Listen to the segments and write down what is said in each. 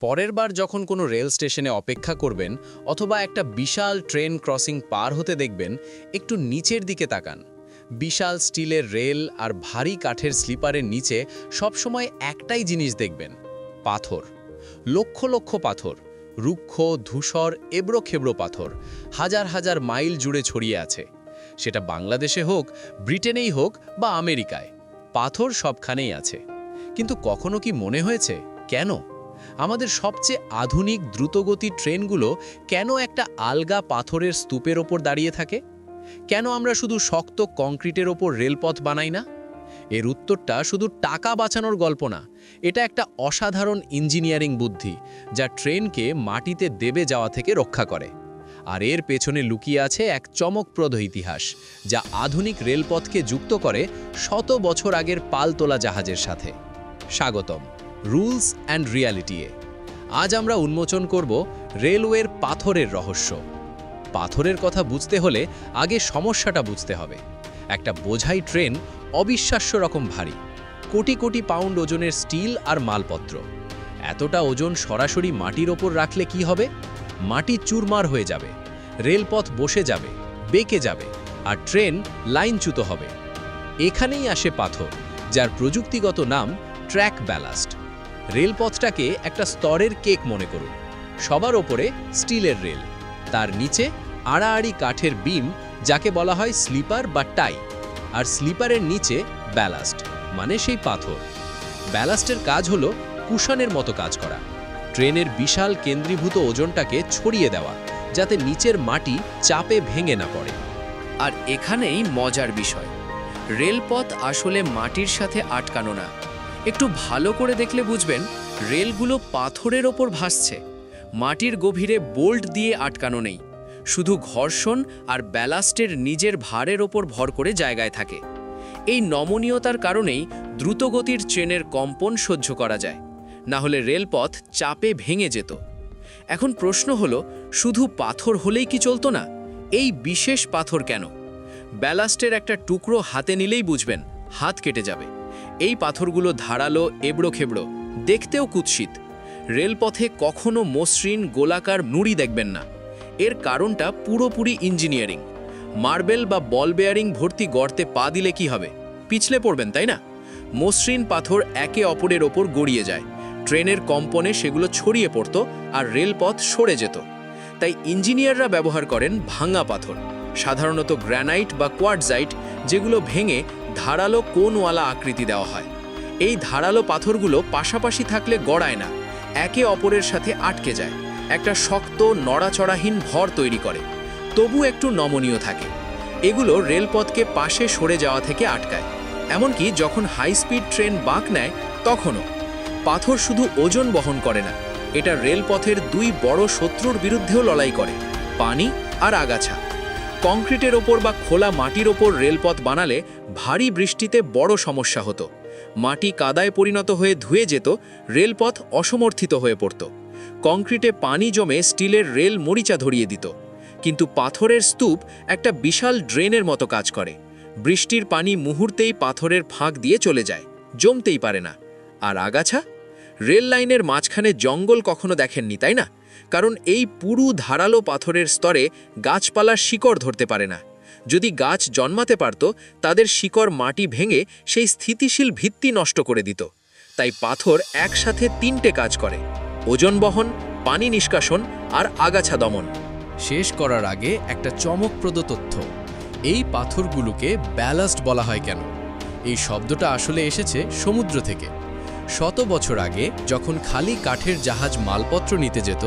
পরের বার যখন কোনো রেল স্টেশনে অপেক্ষা করবেন অথবা একটা বিশাল ট্রেন ক্রসিং পার হতে দেখবেন, একটু নিচের দিকে তাকান। বিশাল স্টিলের রেল আর ভারী কাঠের স্লিপারের নিচে সবসময় একটাই জিনিস দেখবেন, পাথর। লক্ষ লক্ষ পাথর, রুক্ষ, ধূসর, এবড়োখেবড়ো পাথর হাজার হাজার মাইল জুড়ে ছড়িয়ে আছে। সেটা বাংলাদেশে হোক, ব্রিটেনেই হোক বা আমেরিকায়, পাথর সবখানেই আছে। কিন্তু কখনো কি মনে হয়েছে কেন আমাদের সবচেয়ে আধুনিক দ্রুতগতির ট্রেনগুলো কেন একটা আলগা পাথরের স্তূপের ওপর দাঁড়িয়ে থাকে? কেন আমরা শুধু শক্ত কংক্রিটের ওপর রেলপথ বানাই না? এর উত্তরটা শুধু টাকা বাঁচানোর গল্প না, এটা একটা অসাধারণ ইঞ্জিনিয়ারিং বুদ্ধি যা ট্রেনকে মাটিতে দেবে যাওয়া থেকে রক্ষা করে। আর এর পেছনে লুকিয়ে আছে এক চমকপ্রদ ইতিহাস, যা আধুনিক রেলপথকে যুক্ত করে শত বছর আগের পালতোলা জাহাজের সাথে। স্বাগতম রুলস অ্যান্ড রিয়ালিটিয়ে। আজ আমরা উন্মোচন করব রেলওয়ের পাথরের রহস্য। পাথরের কথা বুঝতে হলে আগে সমস্যাটা বুঝতে হবে। একটা বোঝাই ট্রেন অবিশ্বাস্য রকম ভারী, কোটি কোটি পাউন্ড ওজনের স্টিল আর মালপত্র। এতটা ওজন সরাসরি মাটির ওপর রাখলে কি হবে? মাটি চুরমার হয়ে যাবে, রেলপথ বসে যাবে, বেঁকে যাবে, আর ট্রেন লাইনচ্যুত হবে। এখানেই আসে পাথর, যার প্রযুক্তিগত নাম ট্র্যাক ব্যালাস্ট। রেলপথটাকে একটা স্তরের কেক মনে করুন। সবার ওপরে স্টিলের রেল, তার নিচে আড়াআড়ি কাঠের বিম, যাকে বলা হয় স্লিপার বা টাই, আর স্লিপারের নিচে ব্যালাস্ট, মানে সেই পাথর। ব্যালাস্টের কাজ হলো কুশনের মতো কাজ করা, ট্রেনের বিশাল কেন্দ্রীভূত ওজনটাকে ছড়িয়ে দেওয়া, যাতে নিচের মাটি চাপে ভেঙে না পড়ে। আর এখানেই মজার বিষয়, রেলপথ আসলে মাটির সাথে আটকানো না। একটু ভালো করে দেখলে বুঝবেন, রেলগুলো পাথরের ওপর ভাসছে। মাটির গভীরে বোল্ট দিয়ে আটকানো নেই, শুধু ঘর্ষণ আর ব্যালাস্টের নিজের ভারের ওপর ভর করে জায়গায় থাকে। এই নমনীয়তার কারণেই দ্রুতগতির ট্রেনের কম্পন সহ্য করা যায়, না হলে রেলপথ চাপে ভেঙে যেত। এখন প্রশ্ন হলো, শুধু পাথর হলেই কি চলতো না? এই বিশেষ পাথর কেন? ব্যালাস্টের একটা টুকরো হাতে নিলেই বুঝবেন হাত কেটে যাবে। এই পাথরগুলো ধারালো, এবড়োখেবড়ো, দেখতেও কুৎসিত। রেলপথে কখনো মসৃণ গোলাকার নুড়ি দেখবেন না। এর কারণটা পুরোপুরি ইঞ্জিনিয়ারিং। মার্বেল বা বল বেয়ারিং ভর্তি গর্তে পা দিলে কি হবে? পিছলে পড়বেন, তাই না? মসৃণ পাথর একে অপরের ওপর গড়িয়ে যায়, ট্রেনের কম্পনে সেগুলো ছড়িয়ে পড়ত আর রেলপথ সরে যেত। তাই ইঞ্জিনিয়াররা ব্যবহার করেন ভাঙা পাথর, সাধারণত গ্রানাইট বা কোয়ার্টজাইট, যেগুলো ভেঙে ধারালো কোণওয়ালা আকৃতি দেওয়া হয়। এই ধারালো পাথরগুলো পাশাপাশি থাকলে গড়ায় না, একে অপরের সাথে আটকে যায়, একটা শক্ত নড়াচড়াহীন ভর তৈরি করে, তবু একটু নমনীয় থাকে। এগুলো রেলপথকে পাশে সরে যাওয়া থেকে আটকায়। এমনকি যখন হাই স্পিড ট্রেন বাঁক নেয় তখনও। পাথর শুধু ওজন বহন করে না, এটা রেলপথের দুই বড় শত্রুর বিরুদ্ধেও লড়াই করে, পানি আর আগাছা। কংক্রিটের ওপর বা খোলা মাটির ওপর রেলপথ বানালে ভারী বৃষ্টিতে বড় সমস্যা হতো। মাটি কাদায় পরিণত হয়ে ধুয়ে যেত, রেলপথ অসমর্থিত হয়ে পড়ত। কংক্রিটে পানি জমে স্টিলের রেল মরিচা ধরিয়ে দিত। কিন্তু পাথরের স্তূপ একটা বিশাল ড্রেনের মতো কাজ করে। বৃষ্টির পানি মুহূর্তেই পাথরের ফাঁক দিয়ে চলে যায়, জমতেই পারে না। আর আগাছা? রেল লাইনের মাঝখানে জঙ্গল কখনো দেখেননি, তাই না? কারণ এই পুরু ধারালো পাথরের স্তরে গাছপালার শিকড় ধরতে পারে না। যদি গাছ জন্মাতে পারত, তাদের শিকড় মাটি ভেঙে সেই স্থিতিশীল ভিত্তি নষ্ট করে দিত। তাই পাথর একসাথে তিনটে কাজ করে: ওজন বহন, পানি নিষ্কাশন আর আগাছা দমন। শেষ করার আগে একটা চমকপ্রদ তথ্য, এই পাথরগুলোকে ব্যালাস্ট বলা হয় কেন? এই শব্দটা আসলে এসেছে সমুদ্র থেকে। শত বছর আগে যখন খালি কাঠের জাহাজ মালপত্র নিতে যেত,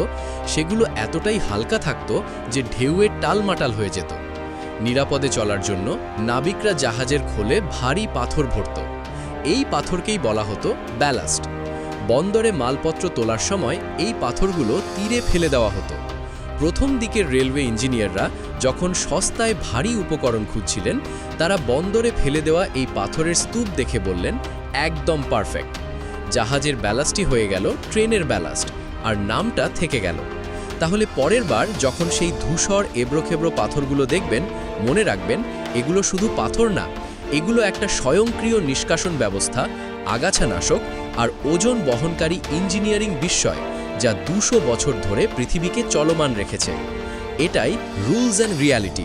সেগুলো এতটাই হালকা থাকত যে ঢেউয়ে টালমাটাল হয়ে যেত। নিরাপদে চলার জন্য নাবিকরা জাহাজের খোলে ভারী পাথর ভরত। এই পাথরকেই বলা হতো ব্যালাস্ট। বন্দরে মালপত্র তোলার সময় এই পাথরগুলো তীরে ফেলে দেওয়া হতো। প্রথম দিকের রেলওয়ে ইঞ্জিনিয়াররা যখন সস্তায় ভারী উপকরণ খুঁজছিলেন, তারা বন্দরে ফেলে দেওয়া এই পাথরের স্তূপ দেখে বললেন, একদম পারফেক্ট। জাহাজের ব্যালাস্টই হয়ে গেল ট্রেনের ব্যালাস্ট, আর নামটা থেকে গেল। তাহলে পরের বার যখন সেই ধূসর এবড়োখেবড়ো পাথরগুলো দেখবেন, মনে রাখবেন এগুলো শুধু পাথর না, এগুলো একটা স্বয়ংক্রিয় নিষ্কাশন ব্যবস্থা, আগাছানাশক আর ওজন বহনকারী ইঞ্জিনিয়ারিং বিস্ময়, যা 200 বছর ধরে পৃথিবীকে চলমান রেখেছে। এটাই রুলস অ্যান্ড রিয়ালিটি।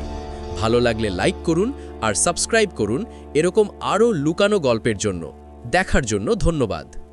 ভালো লাগলে লাইক করুন আর সাবস্ক্রাইব করুন এরকম আরও লুকানো গল্পের জন্য। দেখার জন্য ধন্যবাদ।